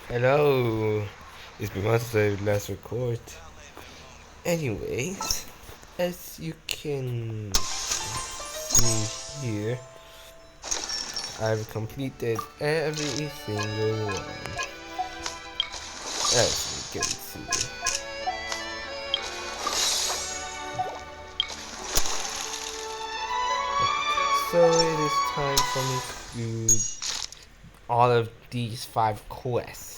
Hello. It's been months since I last record. Anyways, as you can see here, I've completed every single one. As you can see. So it is time for me to do all of these 5 quests.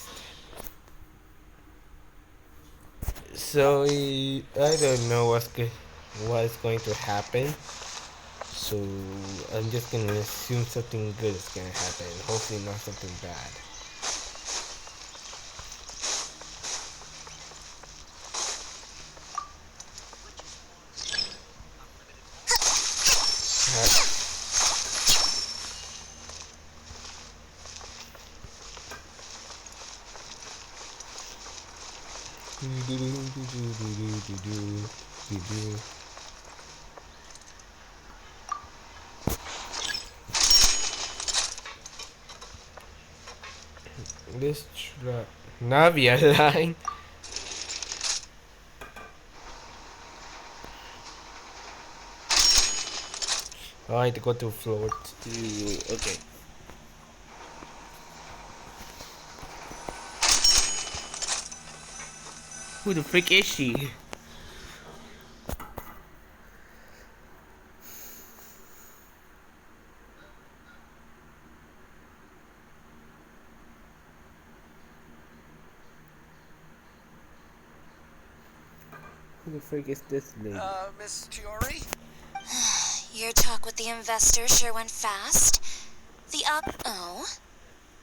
So I don't know what's going to happen. So I'm just gonna assume something good is gonna happen. Hopefully not something bad. This truck Navia line. Oh, I need to go to floor 2. Okay. Who the frick is she? Who the frick is this lady? Miss Chiori? Your talk with the investor sure went fast. Oh?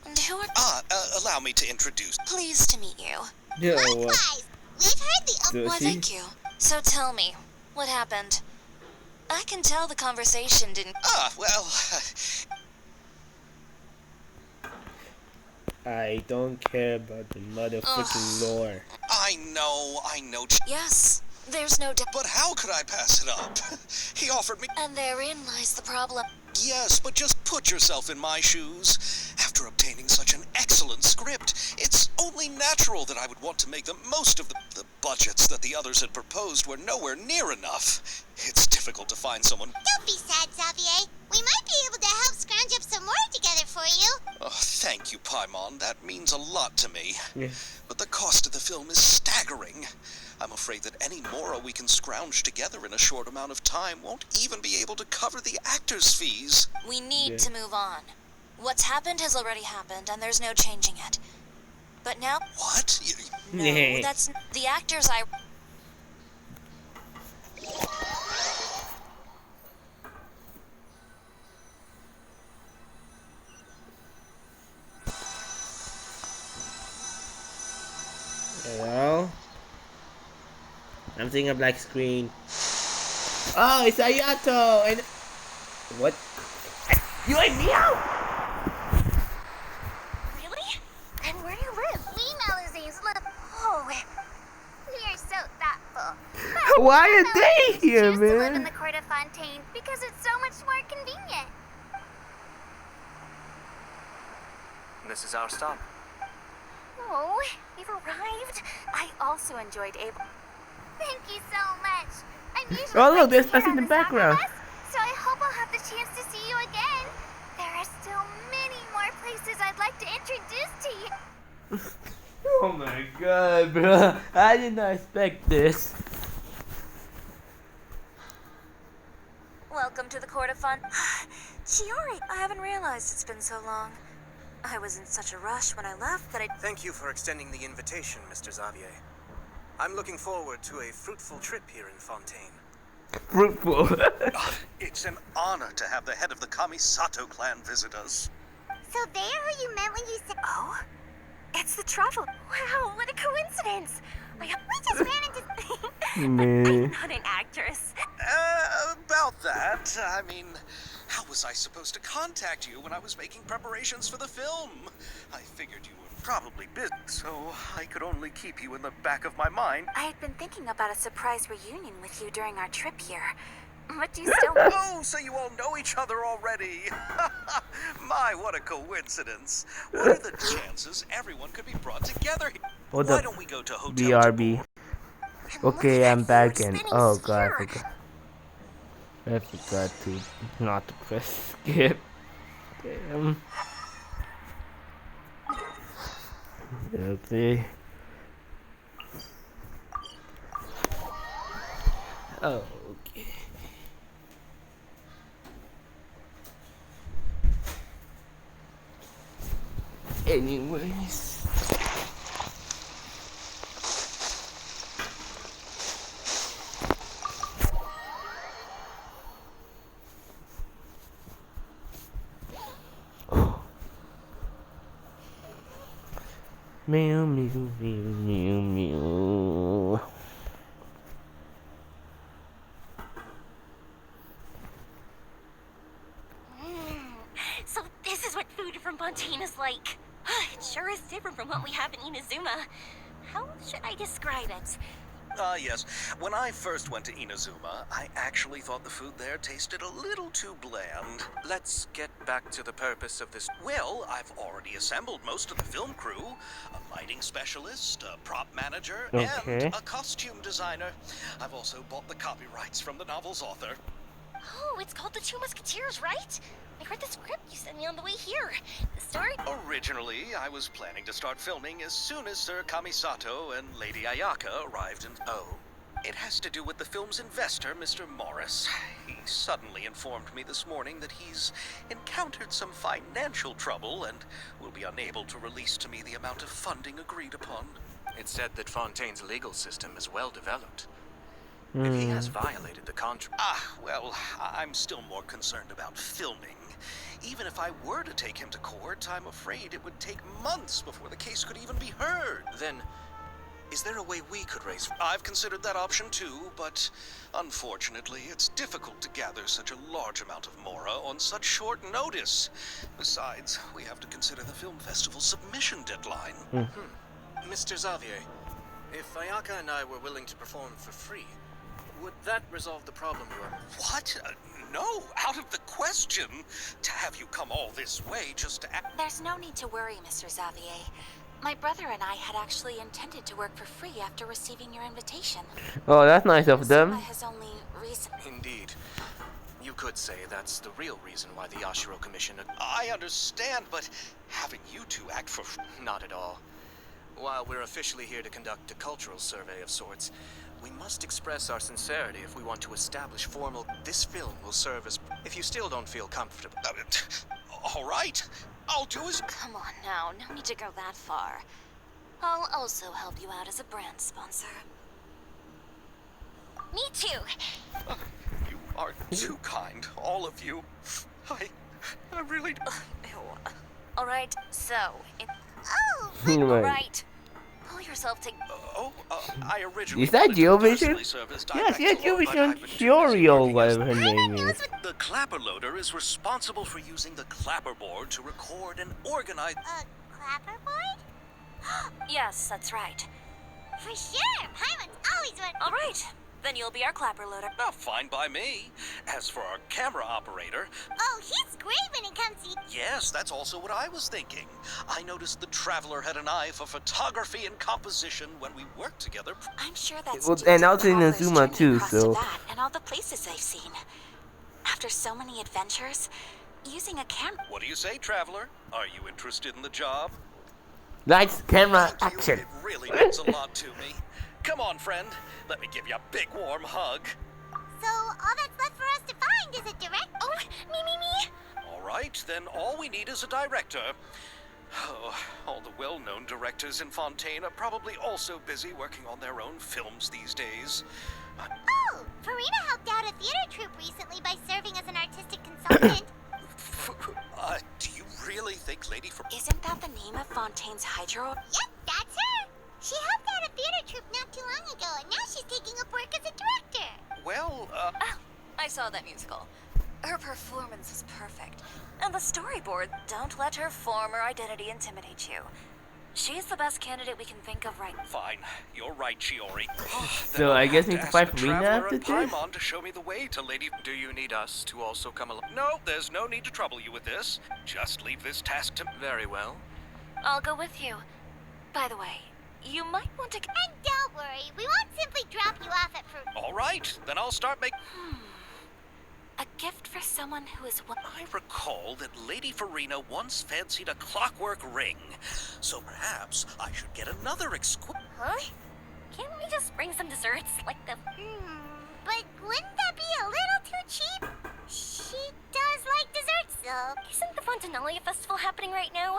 And who are... Allow me to introduce. Pleased to meet you. Yo, Likewise. We've heard the... Why, Does thank you. So tell me, what happened? I can tell the conversation didn't... Well... I don't care about the motherfucking lore. I know. Yes, there's no doubt. But how could I pass it up? He offered me... And therein lies the problem. Yes, but just put yourself in my shoes. After obtaining such an excellent script, it's only natural that I would want to make the most of the budgets that the others had proposed were nowhere near enough. It's difficult to find someone... Don't be sad, Xavier. We might be able to help scrounge up some more together for you. Oh, thank you, Paimon. That means a lot to me. Yeah. But the cost of the film is staggering. I'm afraid that any more we can scrounge together in a short amount of time won't even be able to cover the actors' fees. We need to move on. What's happened has already happened, and there's no changing it. But now... What? No, that's... The actors I... Hello? I'm seeing a black screen. Oh, it's Ayato! And what? You ate me out! Really? And where do you live? We Melusines live... Oh, we are so thoughtful. Why are they here, choose to live in man? the Court of Fontaine because it's so much more convenient. This is our stop. Oh, we've arrived. I also enjoyed Able. Thank you so much. I'm usually Oh, look, there's here us in on the the background. Bus, so I hope I'll have the chance to see you again. There are still many more places I'd like to introduce to you. Oh my god, bro. I did not expect this. Welcome to the Court of Fun. Chiori, I haven't realized it's been so long. I was in such a rush when I left that I... Thank you for extending the invitation, Mr. Xavier. I'm looking forward to a fruitful trip here in Fontaine. Fruitful. It's an honor to have the head of the Kamisato clan visit us. So they're who you meant when you said... Oh? It's the travel. Wow, what a coincidence. We just ran into... Man. I'm not an actress. About that, I mean, how was I supposed to contact you when I was making preparations for the film? I figured you were probably busy, so I could only keep you in the back of my mind. I had been thinking about a surprise reunion with you during our trip here. But do you still... Oh, so you all know each other already. My, what a coincidence. What are the chances everyone could be brought together here? Hold Why up. don't we go to Hotel BRB. Okay, I'm back in. Oh god, I here. forgot. I forgot to not to press skip. Damn. Okay. Oh, okay. Anyways. Meow, meow, meow, meow, meow. So this is what food from Fontaine is like. It sure is different from what we have in Inazuma. How should I describe it? Yes. When I first went to Inazuma, I actually thought the food there tasted a little too bland. Let's get back to the purpose of this. Well, I've already assembled most of the film crew. A lighting specialist, a prop manager, Okay. and a costume designer. I've also bought the copyrights from the novel's author. Oh, it's called The Two Musketeers, right? I read the script you sent me on the way here. The story... Originally, I was planning to start filming as soon as Sir Kamisato and Lady Ayaka arrived in... Oh. It has to do with the film's investor, Mr. Morris. He suddenly informed me this morning that he's encountered some financial trouble and will be unable to release to me the amount of funding agreed upon. It's said that Fontaine's legal system is well developed. If he has violated the contract... Well, I'm still more concerned about filming. Even if I were to take him to court, I'm afraid it would take months before the case could even be heard. Then, is there a way we could raise... I've considered that option too, but unfortunately, it's difficult to gather such a large amount of mora on such short notice. Besides, we have to consider the film festival's submission deadline. Mr. Xavier, if Ayaka and I were willing to perform for free, would that resolve the problem you are... What? No, out of the question. To have you come all this way just to act... There's no need to worry, Mr. Xavier. My brother and I had actually intended to work for free after receiving your invitation. Oh, that's nice of them. Suma has only recently... Indeed. You could say that's the real reason why the Yashiro Commission... I understand, but having you two act for... Not at all. While we're officially here to conduct a cultural survey of sorts, we must express our sincerity if we want to establish formal... This film will serve as... If you still don't feel comfortable... All right. I'll do as... Come on now, no need to go that far. I'll also help you out as a brand sponsor. Me too. You are too kind, all of you. I really... All right, so... Oh! Right. Right. Pull yourself together. I originally... Is that wanted to Geovision? personally serve as Yes, director, but Geovision I've been too busy Shiorio, working as whatever her name is. The clapper loader is responsible for using the clapper board to record and organize... Clapperboard? Yes, that's right. For sure! Paimon's always wanted... All right, then you'll be our clapper loader. Now, fine by me. As for our camera operator... Oh, he's great when it comes to... Yes, that's also what I was thinking. I noticed the Traveler had an eye for photography and composition when we worked together. I'm sure that's Well, due and to also in Papa's Inazuma journey too, across so- to that and all the places I've seen. After so many adventures, using a camera... What do you say, Traveler? Are you interested in the job? Lights, camera, Thank you. action. It really means a lot to me. Come on, friend. Let me give you a big warm hug. So, all that's left for us to find is a direct... Oh, me. All right, then all we need is a director. Oh, all the well-known directors in Fontaine are probably also busy working on their own films these days. Oh, Farina helped out a theater troupe recently by serving as an artistic consultant. Do you really think Lady for... Isn't that the name of Fontaine's hydro? Yep, that's her. She helped out a theater troupe not too long ago, and now she's taking up work as a director. Well, I saw that musical. Her performance was perfect. And the storyboard, don't let her former identity intimidate you. She's the best candidate we can think of right now. Fine, you're right, Chiori. So I guess we need to fight the Farina traveler after and this? Paimon to show me the way to Lady. Do you need us to also come along? No, there's no need to trouble you with this. Just leave this task to. Very well. I'll go with you. By the way, you might want to... And don't worry, we won't simply drop you off at fruit. All right, then I'll start making. A gift for someone who is... I recall that Lady Farina once fancied a clockwork ring, so perhaps I should get another exquisite. Huh? Can't we just bring some desserts, like the... but wouldn't that be a little too cheap? She does like desserts, though. Isn't the Fontanalia Festival happening right now?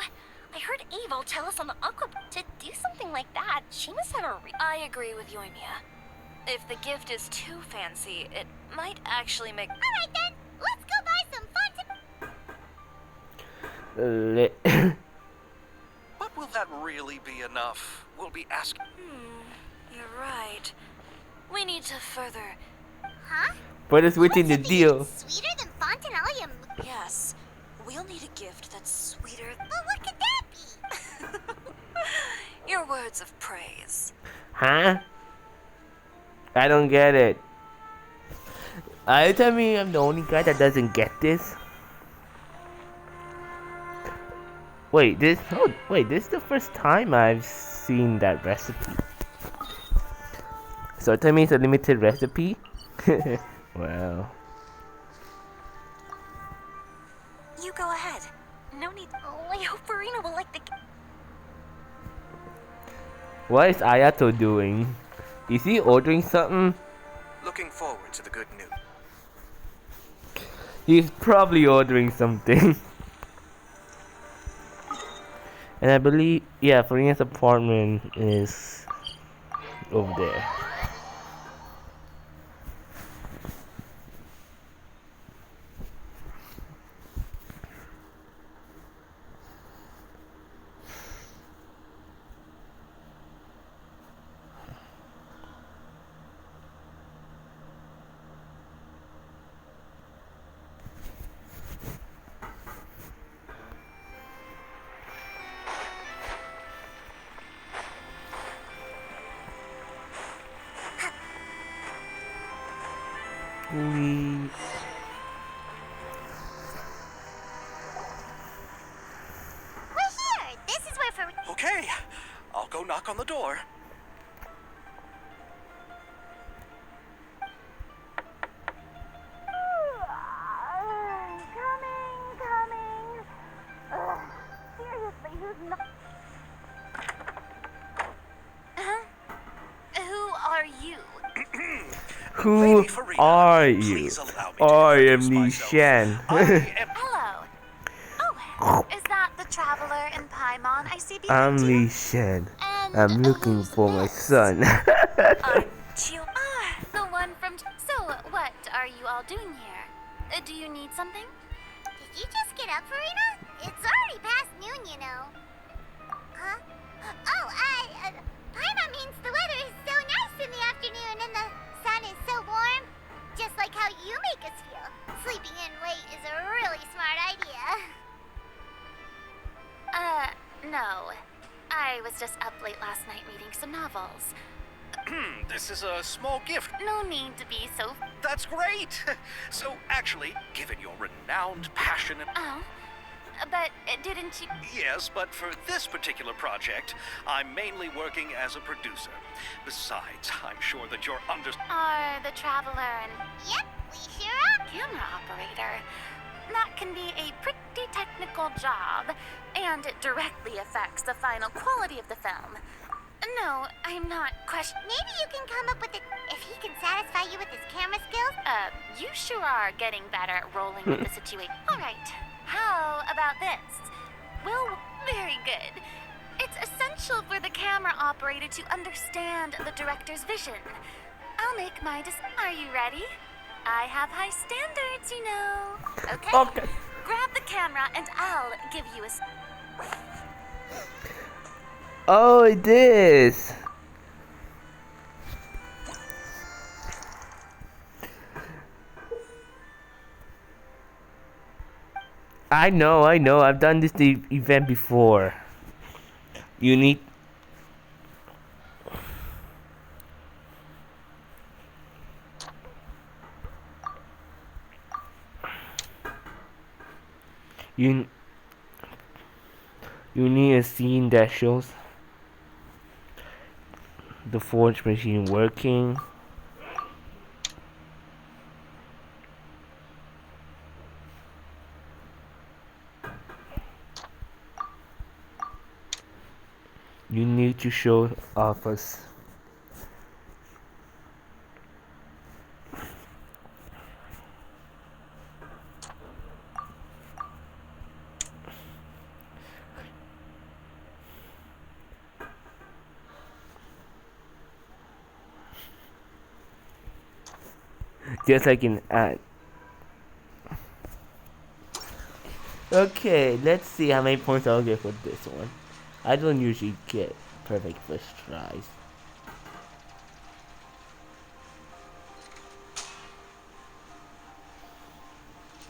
I heard Eve tell us on the Aqua... To do something like that, she must have a I agree with Yoimiya. If the gift is too fancy, it might actually make... Alright then, let's go buy some But will that really be enough? We'll be asking. You're right. We need to further... Huh? But it's within the What's deal. sweeter than Fontanalia? Yes, we'll need a gift that's sweeter... But what could that be? Your words of praise. Huh? I don't get it. Are you telling me I'm the only guy that doesn't get this? Wait, this is the first time I've seen that recipe. So tell me it's a limited recipe? Well. You go ahead. No need... Oh, I hope Farina will like the... What is Ayato doing? Is he ordering something? Looking forward to the good news. He's probably ordering something. And I believe, yeah, Farina's apartment is over there. We... We're here! This is where Farina... Okay, I'll go knock on the door. Coming. Ugh, seriously, who's not... Who are you? Who Lady Farina, are you? please allow me to I am introduce Nishan. myself. I am... Hello. Oh, is that the traveler in Paimon I see behind I'm you? Nishan. And I'm looking who's for my next? son. I'm Chio... The one from... So, what are you all doing here? Do you need something? Did you just get up, Farina? It's already past noon, you know. Huh? Oh, Paimon means the weather is so nice in the afternoon and the sun is so warm. Just like how you make us feel. Sleeping in late is a really smart idea. No. I was just up late last night reading some novels. This is a small gift. No need to be so... That's great! So, actually, given your renowned passion and... Oh. But didn't you... Yes, but for this particular project, I'm mainly working as a producer. Besides, I'm sure that you're Are the traveler and... Yep, we sure are. Camera operator. That can be a pretty technical job, and it directly affects the final quality of the film. No, I'm not Maybe you can come up with it if he can satisfy you with his camera skills. You sure are getting better at rolling with the situation. All right, how about this? Well, very good. It's essential for the camera operator to understand the director's vision. I'll make my Are you ready? I have high standards, you know. Okay. Okay. Grab the camera and I'll give you a... Oh, it is. I know. I've done this event before. You need you you need a scene that shows the forge machine working. You need to show off us. Just like in ad. Okay, let's see how many points I'll get for this one. I don't usually get perfect first tries.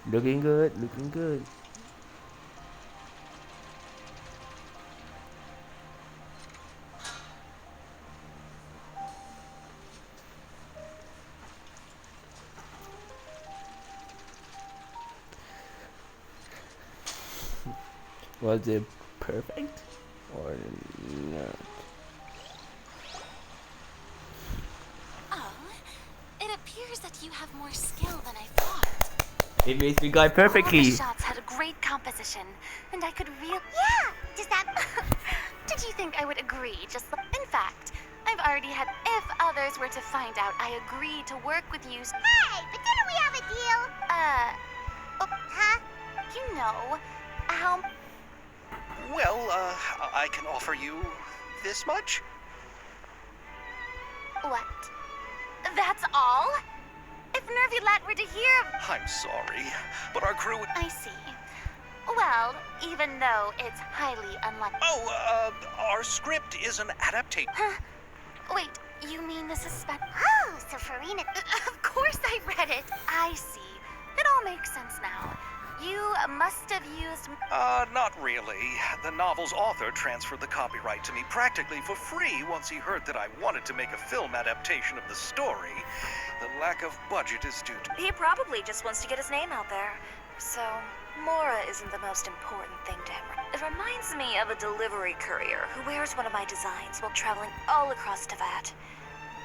Looking good, looking good. Was it perfect or not? Oh, it appears that you have more skill than I thought. It makes me guide All of perfectly. the shots had a great composition, and I could really. Yeah, does that... Did you think I would agree? In fact, I've already had. If others were to find out I agreed to work with you. Hey, but didn't we have a deal? Huh? You know how. Well, I can offer you this much. What? That's all? If Nervylat were to hear of. I'm sorry, but our crew... I see. Well, even though it's highly unlikely. Oh, our script is an adaptation. Huh? Wait, you mean the suspense? Oh, so Farina... Of course I read it. I see. It all makes sense now. You must have used. Not really. The novel's author transferred the copyright to me practically for free once he heard that I wanted to make a film adaptation of the story. The lack of budget is due to... He probably just wants to get his name out there. So, Mora isn't the most important thing to him. It reminds me of a delivery courier who wears one of my designs while traveling all across Teyvat.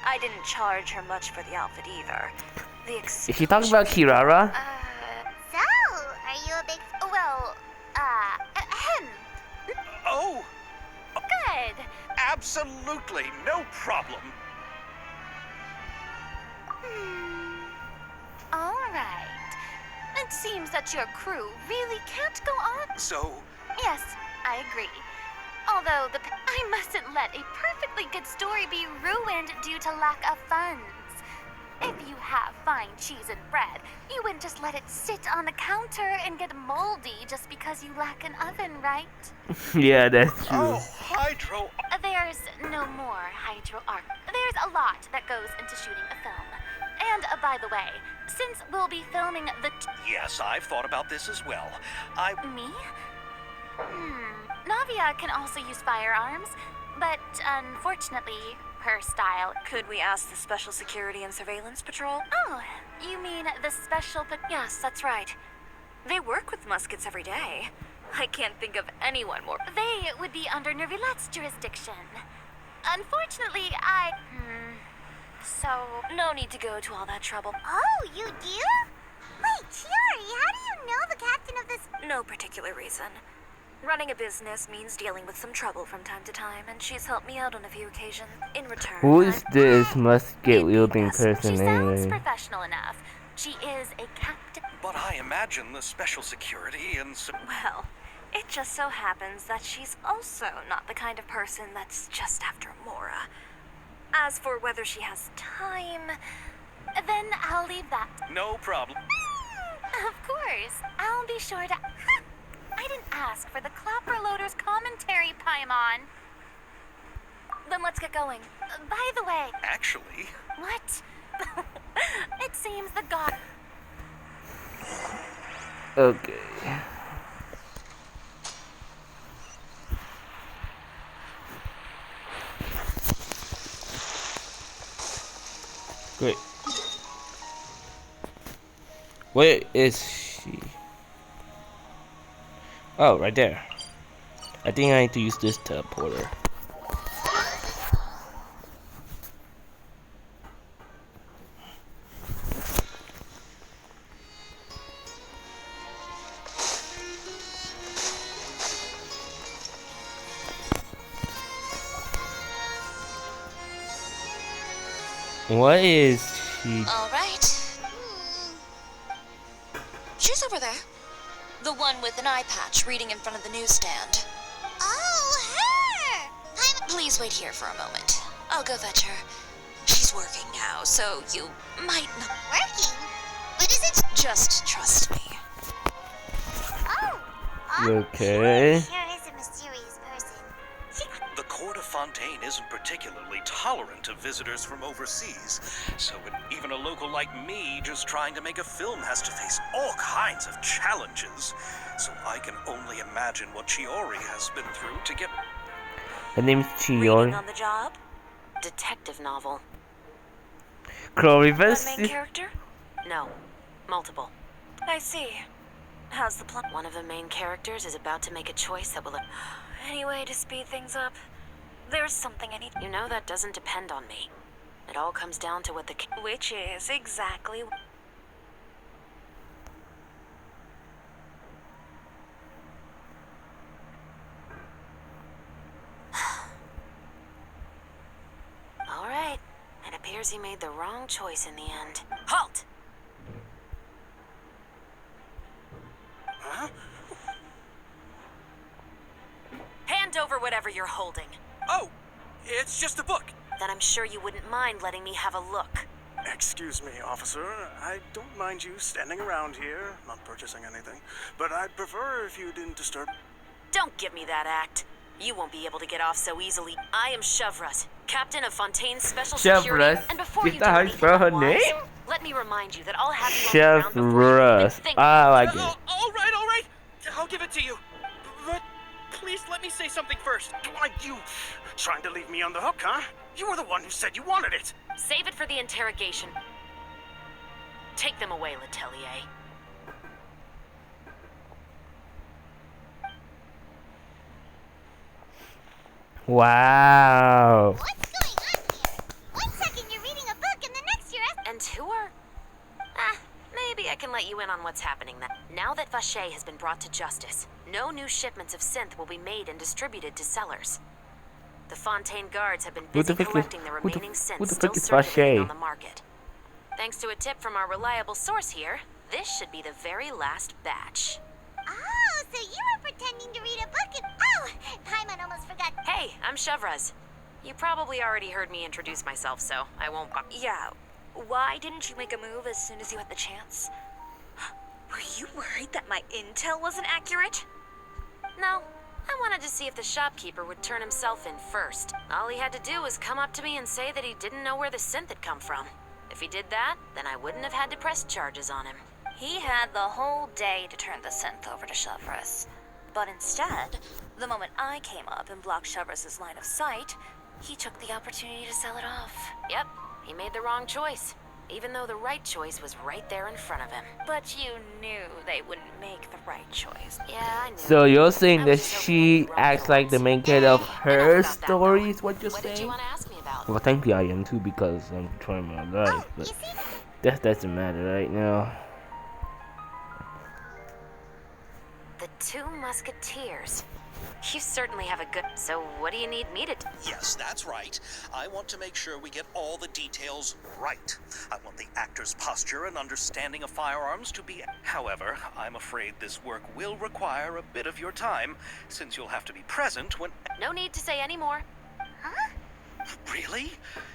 I didn't charge her much for the outfit either. The Is she talking about Kirara? So, are you a big... Well, ahem. Oh, Good. absolutely, no problem. All right. It seems that your crew really can't go on. So, Yes, I agree. Although I mustn't let a perfectly good story be ruined due to lack of funds. If you have fine cheese and bread, you wouldn't just let it sit on the counter and get moldy just because you lack an oven, right? Yeah, that's true. oh, Hydro... There's no more hydro arc. There's a lot that goes into shooting a film. And by the way, since we'll be filming the Yes, I've thought about this as well. me? Navia can also use firearms, but unfortunately, her style. Could we ask the Special Security and Surveillance Patrol? Oh, you mean the special Yes, that's right. They work with muskets every day. I can't think of anyone more. They would be under Nervilat's jurisdiction. Unfortunately, So, No need to go to all that trouble. Oh, you do? Wait, Chiori, how do you know the captain of this... No particular reason. Running a business means dealing with some trouble from time to time, and she's helped me out on a few occasions. In return, Who is this musket wielding Yes, person she sounds anyway? professional enough. She is a captain. But I imagine the special security and... Well, it just so happens that she's also not the kind of person that's just after Mora. As for whether she has time... Then I'll leave that. No problem. Of course. I'll be sure to... I didn't ask for the Clapper Loader's commentary, Paimon. Then let's get going. By the way, Actually, what? It seems the god... Okay. Great. Where is she? Oh, right there. I think I need to use this teleporter. What is she? All right. She's over there. The one with an eye patch reading in front of the newsstand. Oh, her! Please wait here for a moment. I'll go fetch her. She's working now, so you might not. Working? What is it? Just trust me. Oh! Okay. Sure is a mysterious person. The court of Fontaine isn't particularly tolerant of visitors from overseas, so even a local like me just trying to make a film has to face all kinds of challenges. So I can only imagine what Chiori has been through to get... Her name's Reading Chiori. on the job? Detective novel. Chloe One main Vest. character? No. Multiple. I see. How's the plot? One of the main characters is about to make a choice that will... Anyway, to speed things up, there's something I need... You know that doesn't depend on me. It all comes down to what the... Which is exactly... All right. It appears he made the wrong choice in the end. Halt! Huh? Hand over whatever you're holding. Oh, it's just a book. Then I'm sure you wouldn't mind letting me have a look. Excuse me, officer. I don't mind you standing around here, not purchasing anything. But I'd prefer if you didn't disturb... Don't give me that act. You won't be able to get off so easily. I am Chevras, captain of Fontaine's Special Security. Chevras? And before Is you that do how you anything spell her unwise, name? let me remind you that I'll have you on the ground before you even Chevras. think. I like it. All right. I'll give it to you. But please let me say something first. Why, you trying to leave me on the hook, huh? You were the one who said you wanted it. Save it for the interrogation. Take them away, Letelier. Wow. What's going on here? One second you're reading a book and the next you're And who are... maybe I can let you in on what's happening then. Now that Vache has been brought to justice, no new shipments of synth will be made and distributed to sellers. The Fontaine guards have been Who the busy fuck is- collecting the who the- remaining who synths the still fuck is circulating Vache? on the market. Thanks to a tip from our reliable source here, this should be the very last batch. Oh, so you were pretending to read a book and... Oh, Paimon almost forgot. Hey, I'm Chevras. You probably already heard me introduce myself, so I won't... Yeah, why didn't you make a move as soon as you had the chance? Were you worried that my intel wasn't accurate? No. I wanted to see if the shopkeeper would turn himself in first. All he had to do was come up to me and say that he didn't know where the synth had come from. If he did that, then I wouldn't have had to press charges on him. He had the whole day to turn the synth over to Chevras. But instead, the moment I came up and blocked Chevras' line of sight, he took the opportunity to sell it off. Yep, he made the wrong choice. Even though the right choice was right there in front of him. But you knew they wouldn't make the right choice. Yeah, I knew. So you're saying I that was so she glad acts like the main character of her story is what you're What did you saying? want to ask me about? Well, thank you, I am too, because I'm trying my life, Oh, you but see? that doesn't matter right now. The Two Musketeers. You certainly have a good... So what do you need me to do? Yes, that's right. I want to make sure we get all the details right. I want the actor's posture and understanding of firearms to be... However, I'm afraid this work will require a bit of your time, since you'll have to be present when... No need to say any more. Huh? Really?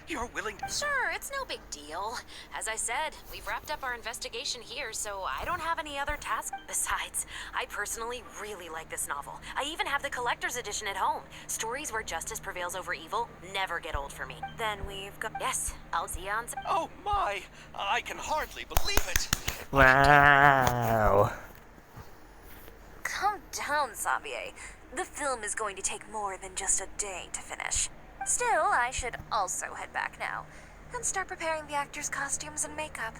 You're willing to... Sure, it's no big deal. As I said, we've wrapped up our investigation here, so I don't have any other tasks. Besides, I personally really like this novel. I even have the collector's edition at home. Stories where justice prevails over evil never get old for me. Then we've got... Yes, I'll see you on... Oh my! I can hardly believe it! Wow. Calm down, Xavier. The film is going to take more than just a day to finish. Still, I should also head back now. and start preparing the actors' costumes and makeup.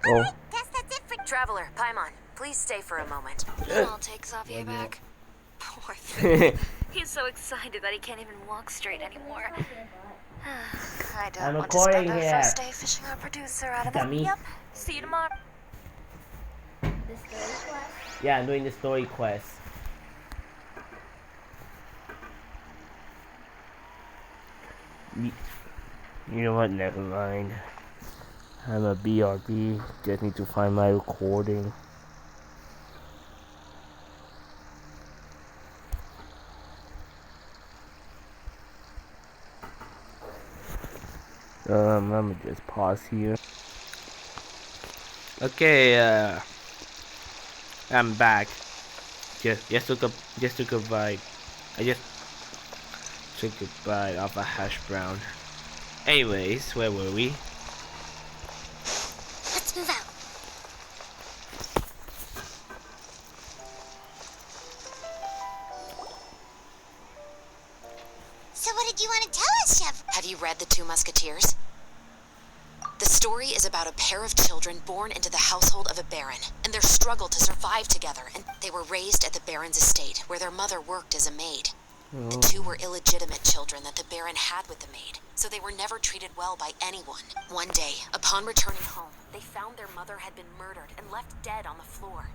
Oh. Guess that's it for Traveler, Paimon, please stay for a moment. I'll take Xavier back. Poor thing. He's so excited that he can't even walk straight anymore. I don't I'm want to spend recording our here. first day fishing our producer out of the... Dummy. Yep. See you tomorrow. Yeah, I'm doing the story quest. You know what? Never mind. I'm a BRB. Just need to find my recording. I'm gonna just pause here. Okay, I'm back. Just took a bite. I just took a bite of a hash brown. Anyways, where were we? Let's move out. So what did you want to tell us, Chef? Have you read The Two Musketeers? The story is about a pair of children born into the household of a baron and their struggle to survive together. And they were raised at the baron's estate, where their mother worked as a maid. The two were illegitimate children that the baron had with the maid, so they were never treated well by anyone. One day, upon returning home, they found their mother had been murdered and left dead on the floor.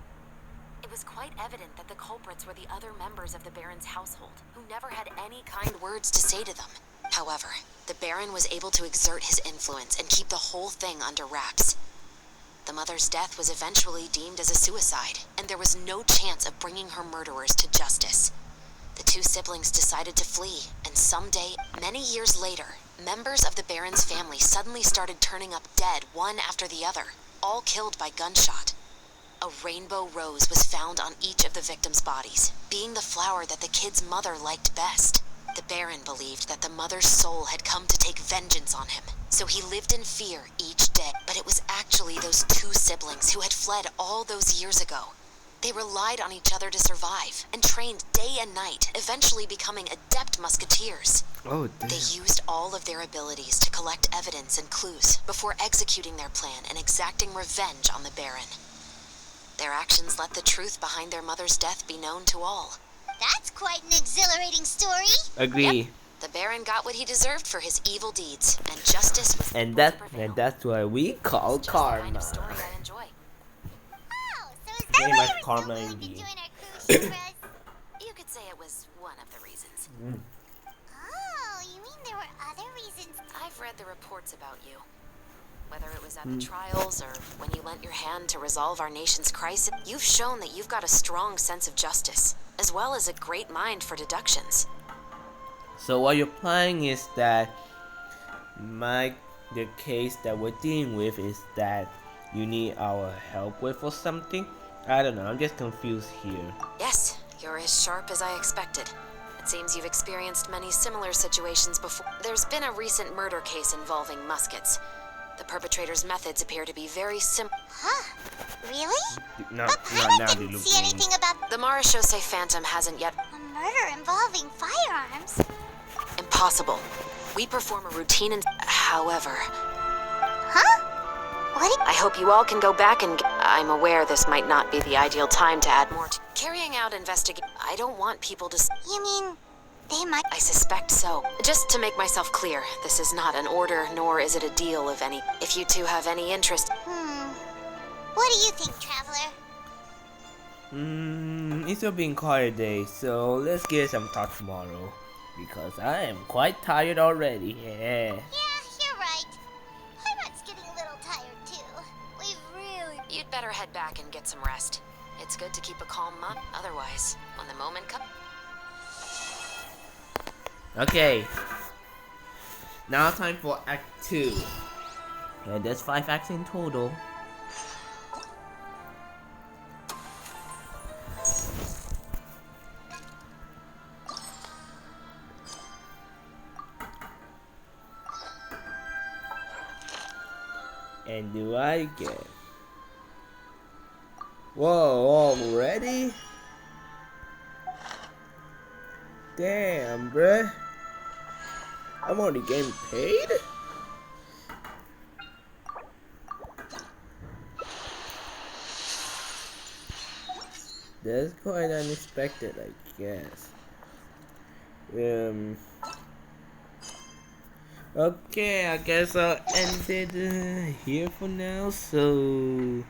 It was quite evident that the culprits were the other members of the baron's household, who never had any kind words to say to them. However, the baron was able to exert his influence and keep the whole thing under wraps. The mother's death was eventually deemed as a suicide, and there was no chance of bringing her murderers to justice. The two siblings decided to flee, and someday, many years later, members of the baron's family suddenly started turning up dead one after the other, all killed by gunshot. A rainbow rose was found on each of the victims' bodies, being the flower that the kid's mother liked best. The baron believed that the mother's soul had come to take vengeance on him, so he lived in fear each day. But it was actually those two siblings who had fled all those years ago. They relied on each other to survive, and trained day and night, eventually becoming adept musketeers. Oh, damn. They used all of their abilities to collect evidence and clues before executing their plan and exacting revenge on the baron. Their actions let the truth behind their mother's death be known to all. That's quite an exhilarating story. Agree. Yep. The baron got what he deserved for his evil deeds, and justice was And able to prevail. that's what we call It's just the kind karma. of story I enjoy. Oh, so is that Very why much you were karma so willing to indeed. join our cruise ship, Rose? You could say it was one of the reasons. Oh, you mean there were other reasons? I've read the reports about you. Whether it was at the trials or when you lent your hand to resolve our nation's crisis, you've shown that you've got a strong sense of justice, as well as a great mind for deductions. So what you're implying is that the case that we're dealing with is that you need our help with or something? I don't know, I'm just confused here. Yes, you're as sharp as I expected. It seems you've experienced many similar situations before. There's been a recent murder case involving muskets. The perpetrator's methods appear to be very similar. Huh? Really? No, But no, Paimon now they didn't look see mean. anything about The Marechaussee Phantom hasn't yet. a murder involving firearms. Impossible. We perform a routine however, Huh? What? I hope you all can go back and I'm aware this might not be the ideal time to add more to carrying out investigation. I don't want people to You mean they might? I suspect so. Just to make myself clear, this is not an order, nor is it a deal of any. If you two have any interest, What do you think, Traveler? It's still being quiet day, so let's get some talk tomorrow. Because I am quite tired already. Yeah. Yeah, you're right. Paimon's getting a little tired too. We've really. you'd better head back and get some rest. It's good to keep a calm mind. Otherwise, when the moment comes. Okay. Now time for Act 2. And there's 5 acts in total. And do I get... Whoa, already? Damn, bruh. I'm only getting paid? That's quite unexpected, I guess. Um. Okay, I guess I'll end it here for now. So,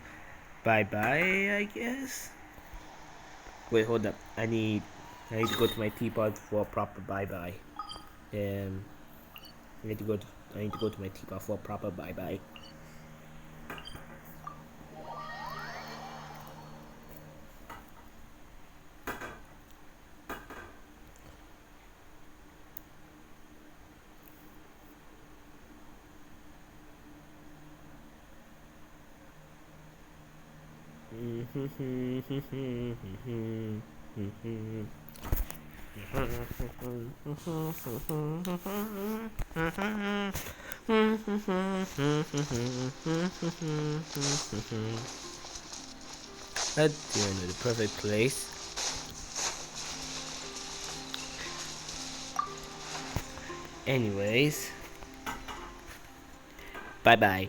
bye bye, I guess. Wait, hold up. I need to go to my teapot for a proper bye bye. Um, I need to go to my teapot for a proper bye bye. That's the perfect place. Anyways, bye bye.